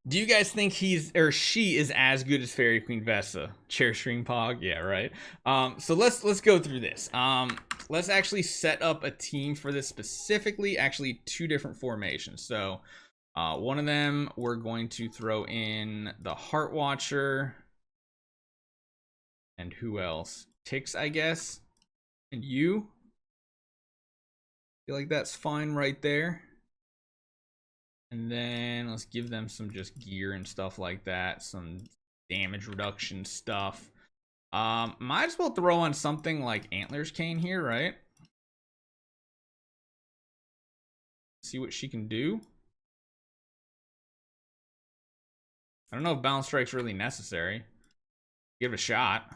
Do you guys think he's or she is as good as Fairy Queen Vesa? Chair String Pog? Yeah, right. So let's go through this. Let's actually set up a team for this specifically. Actually, two different formations. So one of them we're going to throw in the Heart Watcher. And who else? Tix, I guess. And you. Feel like that's fine right there. And then let's give them some just gear and stuff like that. Some damage reduction stuff. Might as well throw on something like Antler's Cane here, right? See what she can do. I don't know if Balance Strike's really necessary. Give it a shot.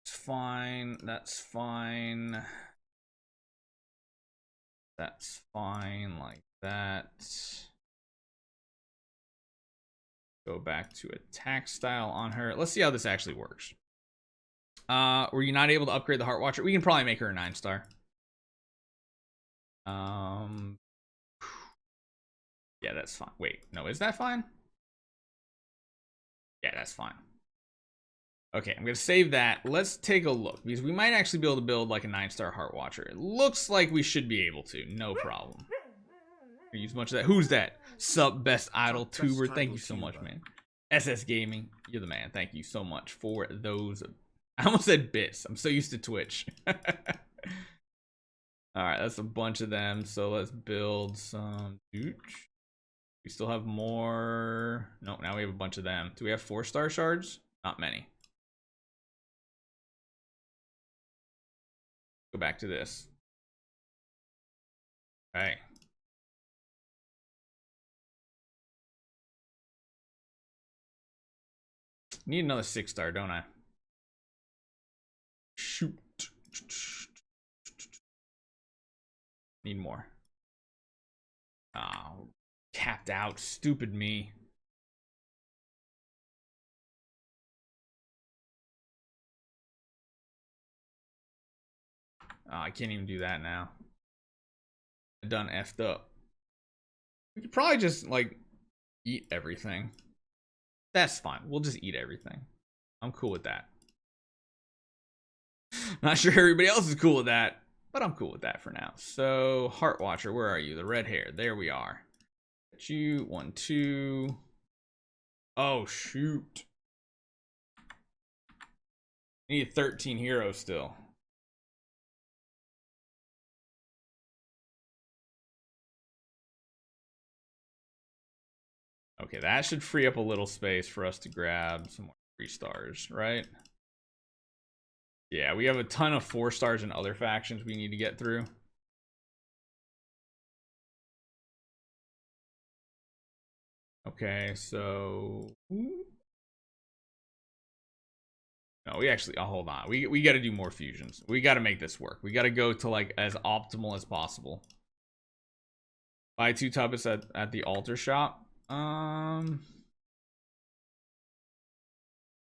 It's fine. That's fine. That's fine like that. Go back to attack style on her. Let's see how this actually works. Were you not able to upgrade the Heart Watcher? We can probably make her a 9-star. Yeah, that's fine. Wait, no, is that fine? Yeah, that's fine. Okay, I'm gonna save that. Let's take a look because we might actually be able to build like a 9-star Heart Watcher. It looks like we should be able to. No problem. Use a bunch of that. Who's that? Sup, best idol tuber. Thank you so much, man. SS Gaming, you're the man. Thank you so much for those. I almost said bits. I'm so used to Twitch. All right, that's a bunch of them. So let's build some. We still have more. No, now we have a bunch of them. Do we have 4-star shards? Not many. Go back to this. Okay. Need another 6-star, don't I? Shoot. Need more. Oh, capped out. Stupid me. Oh, I can't even do that now. I done effed up. We could probably just like eat everything. That's fine. We'll just eat everything. I'm cool with that. Not sure everybody else is cool with that, but I'm cool with that for now. So, Heart Watcher, where are you? The red hair. There we are. Got you. 1, 2. Oh, shoot. Need 13 heroes still. Okay, that should free up a little space for us to grab some more 3-stars, right? Yeah, we have a ton of 4-stars in other factions we need to get through. Okay, so no, we actually hold on. We got to do more fusions. We got to make this work. We got to go to like as optimal as possible. Buy 2 tubbets at the altar shop.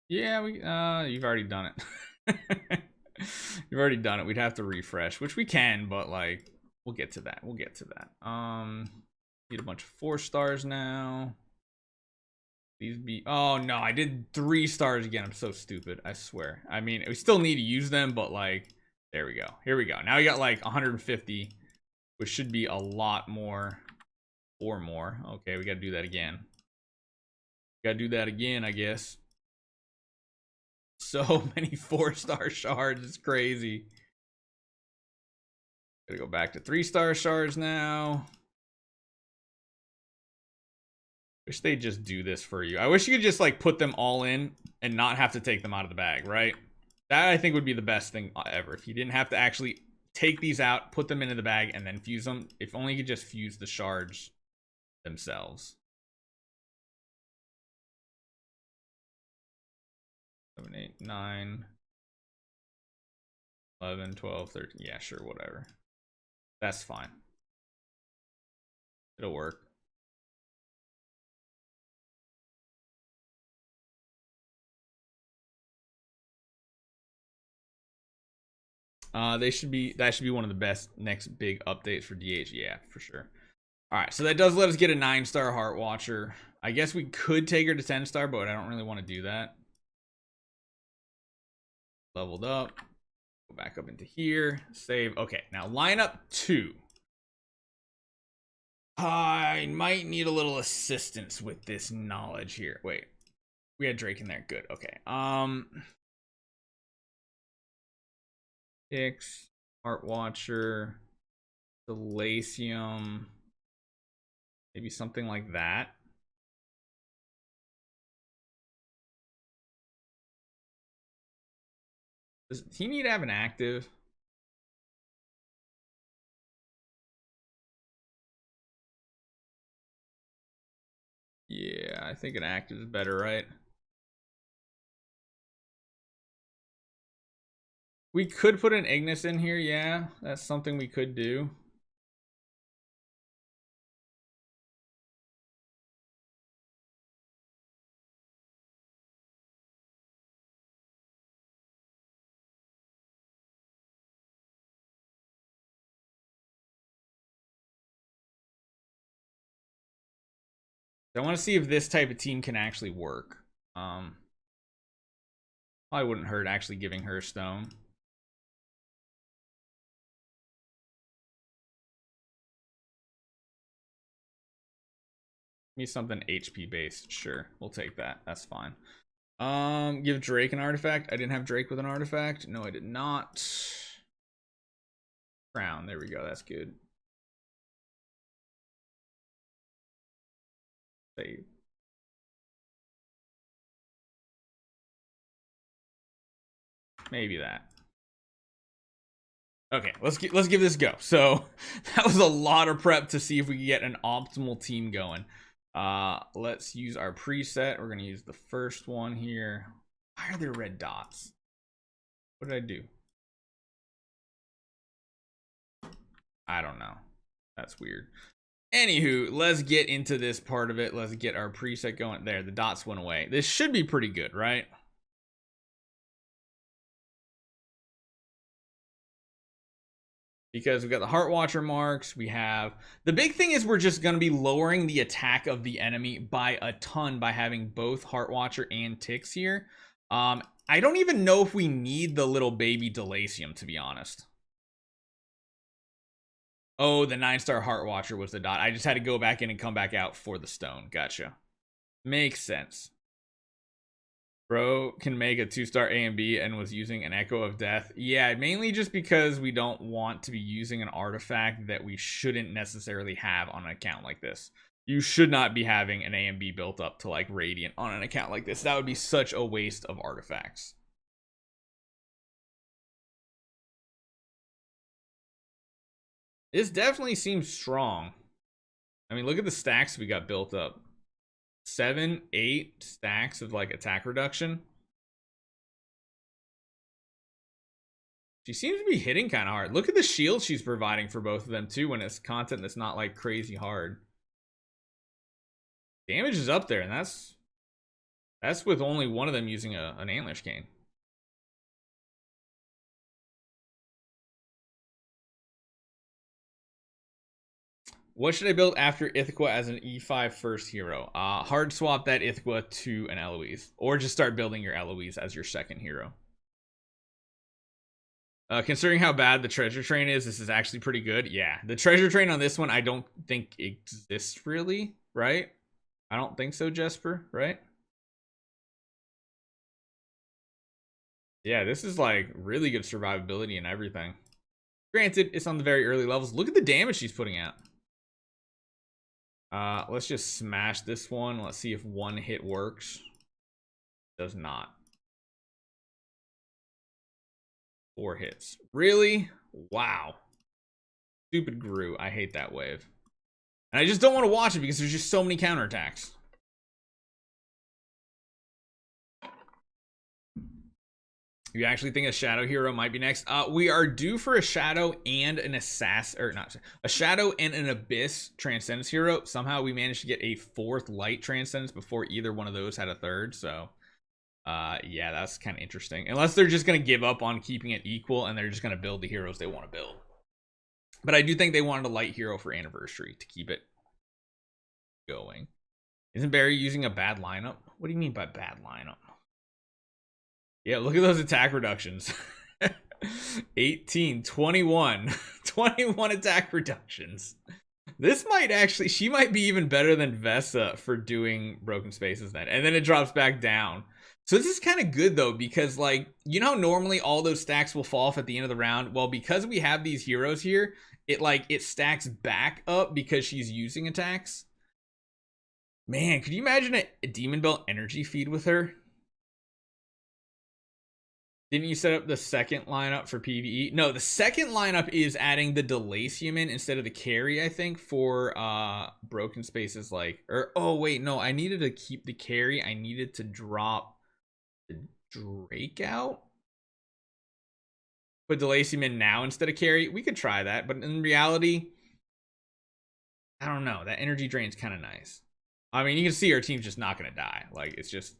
Yeah, you've already done it. You've already done it. We'd have to refresh, which we can, but like we'll get to that. We'll get to that. Need a bunch of 4-stars now. These be oh no, I did 3 stars again. I'm so stupid, I swear. I mean, we still need to use them, but like there we go. Here we go. Now we got like 150, which should be a lot more or more. Okay, we gotta do that again. Gotta do that again, I guess. So many 4-star shards, it's crazy. Gotta go back to 3-star shards now. Wish they'd just do this for you. I wish you could just like put them all in and not have to take them out of the bag, right? That I think would be the best thing ever. If you didn't have to actually take these out, put them into the bag, and then fuse them. If only you could just fuse the shards themselves. 7, 8, 9, 11, 12, 13. Yeah, sure, whatever. That's fine. It'll work. That should be one of the best next big updates for DH. Yeah, for sure. All right, so that does let us get a 9-star Heart Watcher. I guess we could take her to 10-star, but I don't really want to do that. Leveled up. Go back up into here. Save. Okay, now line up 2. I might need a little assistance with this knowledge here. Wait, we had Drake in there. Good. Okay. 6 Heart Watcher, Delacium, maybe something like that. Does he need to have an active? Yeah, I think an active is better, right? We could put an Ignis in here, yeah. That's something we could do. I want to see if this type of team can actually work. Probably wouldn't hurt actually giving her a stone. Give me something HP based. Sure, we'll take that. That's fine. Give Drake an artifact. I didn't have Drake with an artifact. No, I did not. Crown. There we go. That's good. Save. Maybe that. Okay, let's give this a go. So that was a lot of prep to see if we can get an optimal team going. Let's use our preset. We're gonna use the first one here. Why are there red dots? What did I do? I don't know. That's weird. Anywho, let's get into this part of it. Let's get our preset going. There, the dots went away. This should be pretty good, right? Because we've got the Heart Watcher marks. We have the big thing is we're just going to be lowering the attack of the enemy by a ton by having both Heart Watcher and Ticks here. I don't even know if we need the little baby Delacium, to be honest. Oh, the 9-star Heart Watcher was the dot. I just had to go back in and come back out for the stone. Gotcha. Makes sense. Bro can make a 2-star A and B and was using an Echo of Death. Yeah, mainly just because we don't want to be using an artifact that we shouldn't necessarily have on an account like this. You should not be having an A and B built up to like Radiant on an account like this. That would be such a waste of artifacts. This definitely seems strong. I mean, look at the stacks we got built up. 7, 8 stacks of like attack reduction. She seems to be hitting kind of hard. Look at the shield she's providing for both of them too when it's content that's not like crazy hard. Damage is up there, and that's with only one of them using an Antlish Cane. What should I build after Ithaca as an E5 first hero? Hard swap that Ithaca to an Eloise. Or just start building your Eloise as your second hero. Considering how bad the treasure train is, this is actually pretty good. Yeah, the treasure train on this one I don't think exists really, right? I don't think so, Jesper, right? Yeah, this is like really good survivability and everything. Granted, it's on the very early levels. Look at the damage she's putting out. Let's just smash this one. Let's see if one hit works. Does not. 4 hits. Really? Wow. Stupid Gru. I hate that wave. And I just don't want to watch it because there's just so many counterattacks. You actually think a shadow hero might be next? We are due for a shadow and an assassin, or not a shadow and an abyss transcendence hero. Somehow we managed to get a 4th light transcendence before either one of those had a 3rd. So Yeah, that's kind of interesting. Unless they're just going to give up on keeping it equal and they're just going to build the heroes they want to build. But I do think they wanted a light hero for Anniversary to keep it going. Isn't Barry using a bad lineup? What do you mean by bad lineup? Yeah, look at those attack reductions. 18, 21. 21 attack reductions. This might actually... She might be even better than Vesa for doing Broken Spaces then. And then it drops back down. So this is kind of good though, because like, you know how normally all those stacks will fall off at the end of the round? Well, because we have these heroes here, it stacks back up because she's using attacks. Man, could you imagine a Demon Belt energy feed with her? Didn't you set up the second lineup for PvE? No, the second lineup is adding the Delacium in instead of the carry, I think, for Broken Spaces like... oh, wait, no, I needed to keep the carry. I needed to drop the Drake out? Put Delacium in now instead of carry. We could try that, but in reality, I don't know. That energy drain's kind of nice. I mean, you can see our team's just not going to die. Like, it's just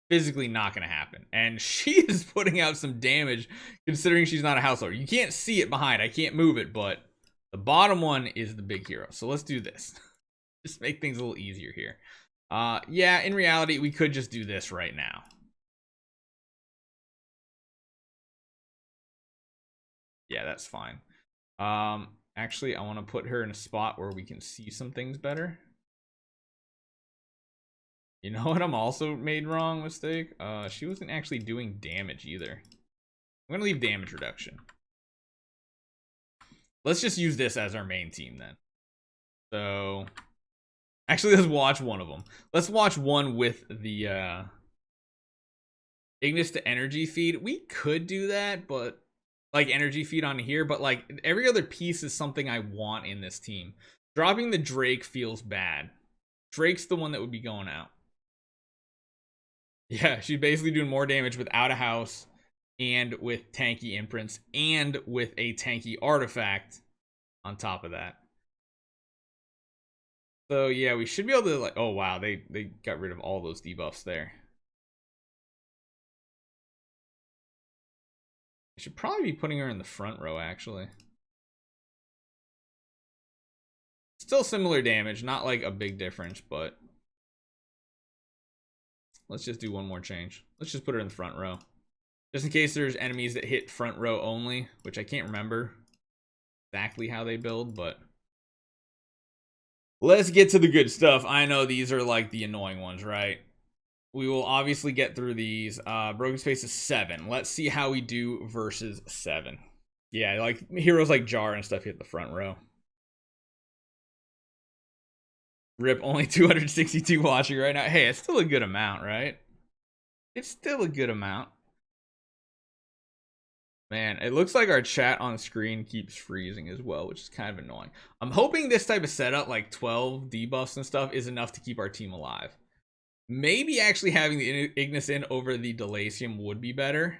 physically not going to happen. And she is putting out some damage considering she's not a householder. You can't see it behind. I can't move it, but the bottom one is the big hero. So let's do this. Just make things a little easier here. Yeah, in reality, we could just do this right now. Yeah, that's fine. Actually, I want to put her in a spot where we can see some things better. You know what I'm also made wrong mistake? She wasn't actually doing damage either. I'm gonna leave damage reduction. Let's just use this as our main team then. So, actually, let's watch one of them. Let's watch one with the Ignis to energy feed. We could do that, but like energy feed on here, but like every other piece is something I want in this team. Dropping the Drake feels bad. Drake's the one that would be going out. Yeah, she's basically doing more damage without a house and with tanky imprints and with a tanky artifact on top of that. So yeah, we should be able to like... Oh wow, they got rid of all those debuffs there. I should probably be putting her in the front row, actually. Still similar damage, not like a big difference, but let's just do one more change. Let's just put her in the front row. Just in case there's enemies that hit front row only, which I can't remember exactly how they build, but let's get to the good stuff. I know these are like the annoying ones, right? We will obviously get through these. Broken Space is 7. Let's see how we do versus 7. Yeah, like heroes like Jar and stuff hit the front row. Rip, only 262 watching right now. Hey, it's still a good amount, right? It's still a good amount. Man, it looks like our chat on screen keeps freezing as well, which is kind of annoying. I'm hoping this type of setup, like 12 debuffs and stuff, is enough to keep our team alive. Maybe actually having the Ignis in over the Delacium would be better.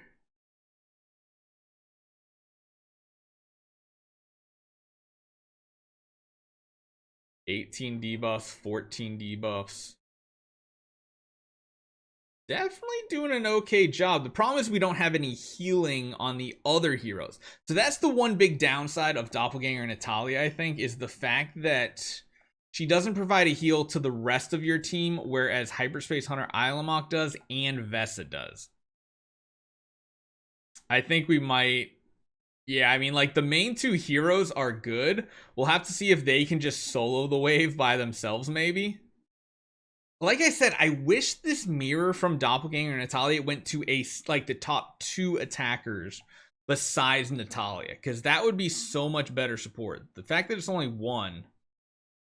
$18 debuffs, 14 debuffs. Definitely doing an okay job. The problem is we don't have any healing on the other heroes. So that's the one big downside of Doppelganger and Natalia, I think, is the fact that she doesn't provide a heal to the rest of your team, whereas Hyperspace Hunter Ilamok does and Vesa does. I think we might... Yeah, I mean, like, the main two heroes are good. We'll have to see if they can just solo the wave by themselves, maybe. Like I said, I wish this mirror from Doppelganger and Natalia went to like the top 2 attackers besides Natalia, because that would be so much better support. The fact that it's only 1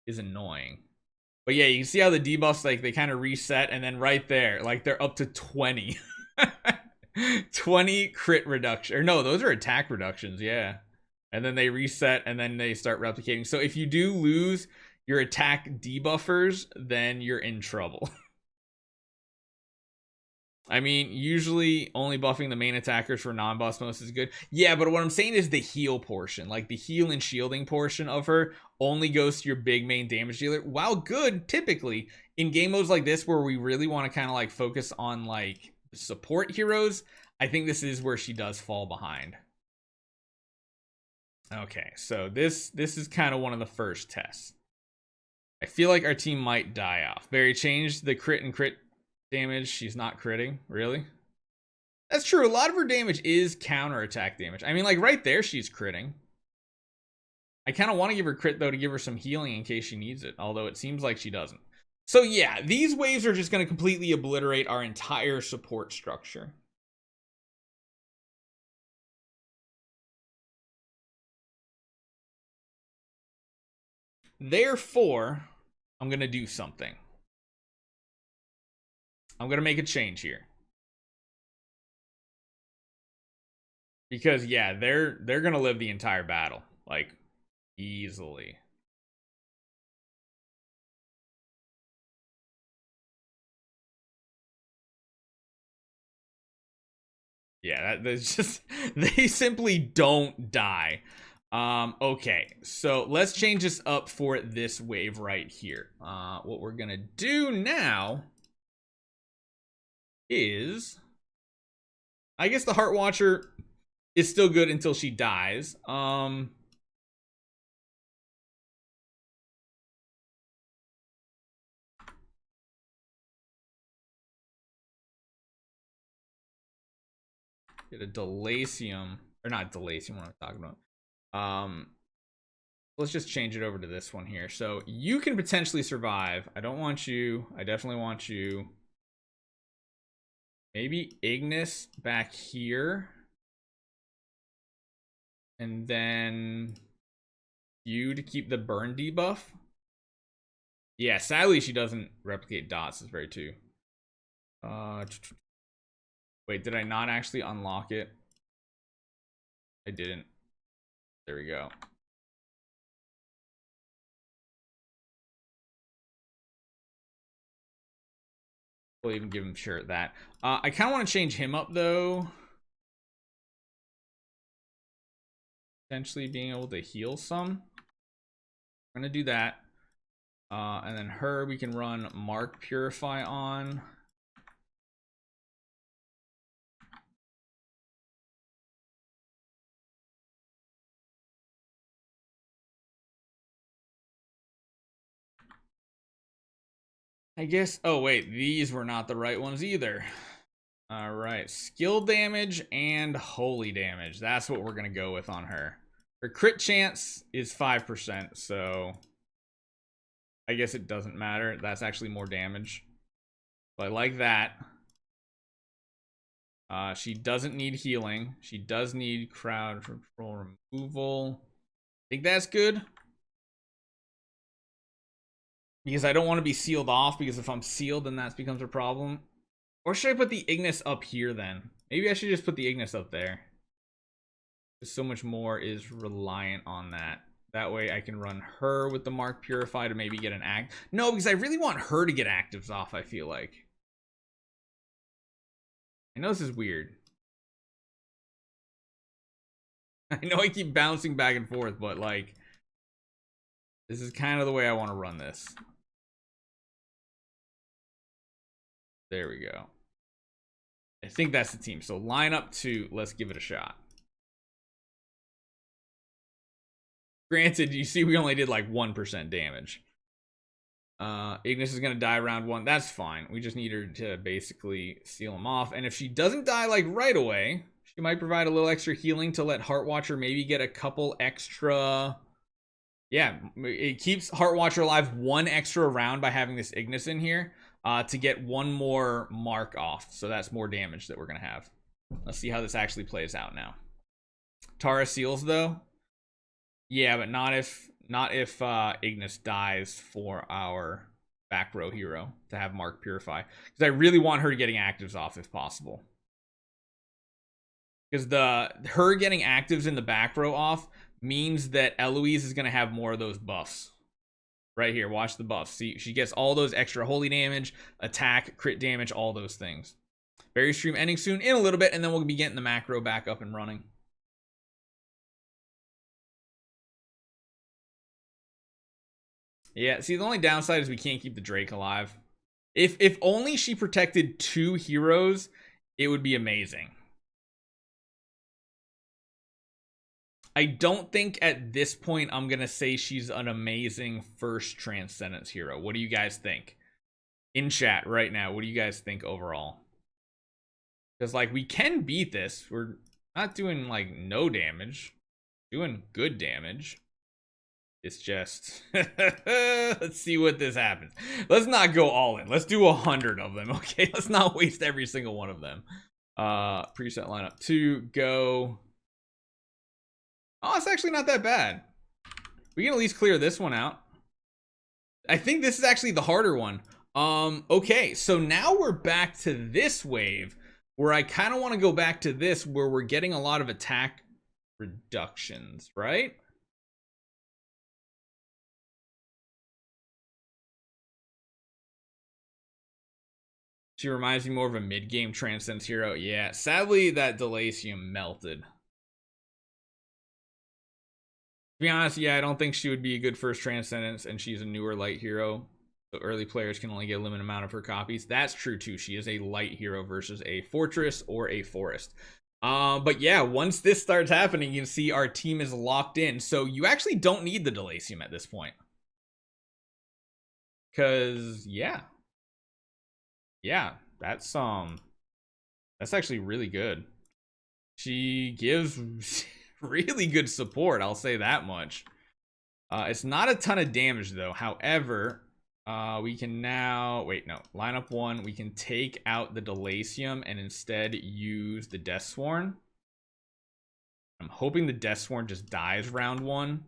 is annoying. But yeah, you can see how the debuffs, like, they kind of reset, and then right there, like, they're up to 20. 20 crit reduction. Or no, those are attack reductions, yeah. And then they reset, and then they start replicating. So if you do lose your attack debuffers, then you're in trouble. I mean, usually only buffing the main attackers for non-boss modes is good. Yeah, but what I'm saying is the heal portion. Like, the heal and shielding portion of her only goes to your big main damage dealer. While good, typically, in game modes like this where we really want to kind of, like, focus on, like, support heroes, I think this is where she does fall behind. Okay, so this is kind of one of the first tests. I feel like our team might die off. Barry changed the crit and crit damage. She's not critting, really? That's true. A lot of her damage is counterattack damage. I mean, like right there, she's critting. I kind of want to give her crit, though, to give her some healing in case she needs it. Although it seems like she doesn't. So yeah, these waves are just going to completely obliterate our entire support structure. Therefore, I'm going to do something. I'm going to make a change here. Because, yeah, they're going to live the entire battle. Like, easily. Yeah, that's just... They simply don't die. Okay, so let's change this up for this wave right here. What we're going to do now is... I guess the Heart Watcher is still good until she dies. Get a Delacium, or not Delacium, what I'm talking about. Let's just change it over to this one here. So you can potentially survive. I don't want you. I definitely want you. Maybe Ignis back here. And then you to keep the burn debuff. Yeah, sadly she doesn't replicate dots. Is very true. Wait, did I not actually unlock it? I didn't. There we go. We'll even give him shirt that. I kind of want to change him up though. Potentially being able to heal some. I'm gonna do that. And then her we can run Mark Purify on. I guess, oh wait, these were not the right ones either. All right, skill damage and holy damage. That's what we're gonna go with on her. Her crit chance is 5%, so I guess it doesn't matter. That's actually more damage. But I like that. She doesn't need healing. She does need crowd control removal. I think that's good. Because I don't want to be sealed off, because if I'm sealed, then that becomes a problem. Or should I put the Ignis up here then? Maybe I should just put the Ignis up there. Because so much more is reliant on that. That way I can run her with the Mark Purify to maybe get an act. No, because I really want her to get actives off, I feel like. I know this is weird. I know I keep bouncing back and forth, but like... This is kind of the way I want to run this. There we go. I think that's the team. So line up 2. Let's give it a shot. Granted, you see we only did like 1% damage. Ignis is going to die round 1. That's fine. We just need her to basically seal him off. And if she doesn't die like right away, she might provide a little extra healing to let Heart Watcher maybe get a couple extra... Yeah, it keeps Heart Watcher alive 1 extra round by having this Ignis in here. To get 1 more mark off. So that's more damage that we're going to have. Let's see how this actually plays out now. Tara seals though. Yeah, but not if Ignis dies for our back row hero to have Mark Purify. Because I really want her getting actives off if possible. Because her getting actives in the back row off means that Eloise is going to have more of those buffs. Right here, watch the buffs. See, she gets all those extra holy damage, attack, crit damage, all those things. Berry stream ending soon in a little bit, and then we'll be getting the macro back up and running. Yeah, see, the only downside is we can't keep the Drake alive. If only she protected 2 heroes it would be amazing. I don't think at this point I'm going to say she's an amazing first Transcendence hero. What do you guys think? In chat right now, what do you guys think overall? Because, like, we can beat this. We're not doing, like, no damage. Doing good damage. It's just... let's see what this happens. Let's not go all in. Let's do 100 of them, okay? Let's not waste every single one of them. Preset lineup 2, go... Oh, it's actually not that bad. We can at least clear this one out. I think this is actually the harder one. Okay, so now we're back to this wave where I kind of want to go back to this where we're getting a lot of attack reductions, right? She reminds me more of a mid-game Transcendence hero. Yeah, sadly that Delacium melted. To be honest, yeah, I don't think she would be a good first Transcendence, and she's a newer light hero. So early players can only get a limited amount of her copies. That's true too. She is a light hero versus a fortress or a forest. But yeah, once this starts happening, you can see our team is locked in. So you actually don't need the Delacium at this point. Cause yeah, that's actually really good. She gives really good support, I'll say that much. It's not a ton of damage though. However, we can now lineup 1, we can take out the Delacium and instead use the Deathsworn. I'm hoping the Deathsworn just dies round 1.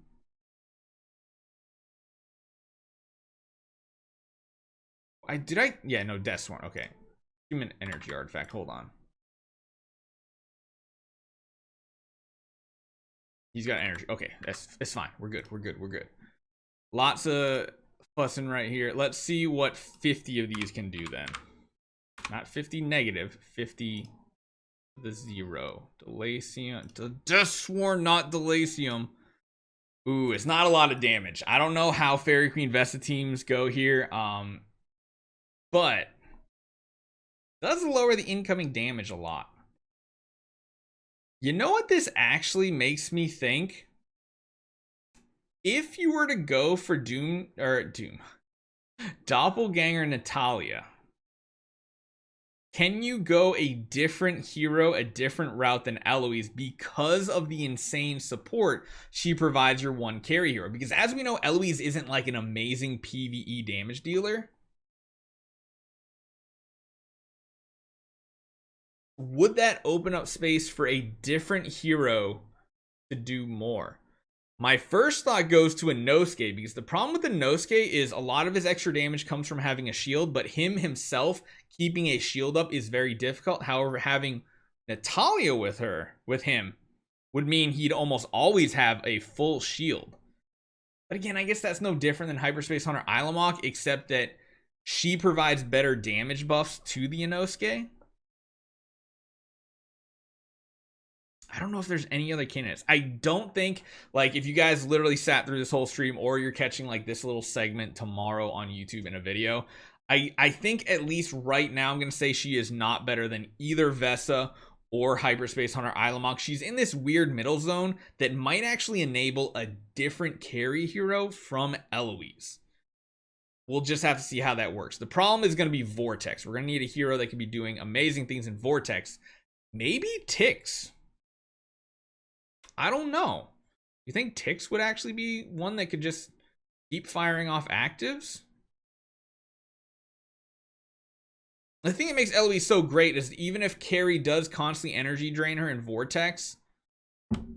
Yeah, no, Deathsworn. Okay, human energy artifact. Hold on. He's got energy. Okay, it's fine. We're good. Lots of fussing right here. Let's see what 50 of these can do then. Not 50 negative, 50 the 0. Delacium. Deathsworn, not Delacium. Ooh, it's not a lot of damage. I don't know how Fairy Queen Vesa teams go here. But does lower the incoming damage a lot. You know what this actually makes me think? If you were to go for Doppelganger Natalia, can you go a different hero, a different route than Eloise because of the insane support she provides your one carry hero? Because as we know, Eloise isn't like an amazing PvE damage dealer. Would that open up space for a different hero to do more? My first thought goes to a Inosuke, because the problem with the Inosuke is a lot of his extra damage comes from having a shield, but himself keeping a shield up is very difficult. However, having Natalia with him would mean he'd almost always have a full shield. But again, I guess that's no different than Hyperspace Hunter Ilamok, except that she provides better damage buffs to the Inosuke. I don't know if there's any other candidates. I don't think, like, if you guys literally sat through this whole stream or you're catching like this little segment tomorrow on YouTube in a video, I think at least right now I'm going to say she is not better than either Vesa or Hyperspace Hunter Ilamok. She's in this weird middle zone that might actually enable a different carry hero from Eloise. We'll just have to see how that works. The problem is going to be Vortex. We're going to need a hero that can be doing amazing things in Vortex. Maybe Tix. I don't know. You think Tix would actually be one that could just keep firing off actives? The thing that makes Eloise so great is even if carry does constantly energy drain her in Vortex,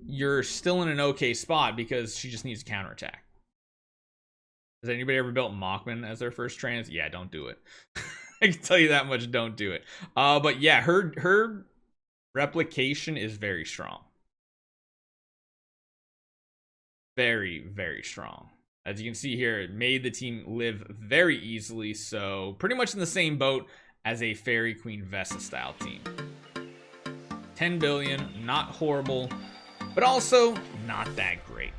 you're still in an okay spot because she just needs a counterattack. Has anybody ever built Mockman as their first trans? Yeah, don't do it. I can tell you that much, don't do it. But yeah, her replication is very strong. Very, very strong. As you can see here, it made the team live very easily. So pretty much in the same boat as a Fairy Queen Vesa style team. 10 billion, not horrible, but also not that great.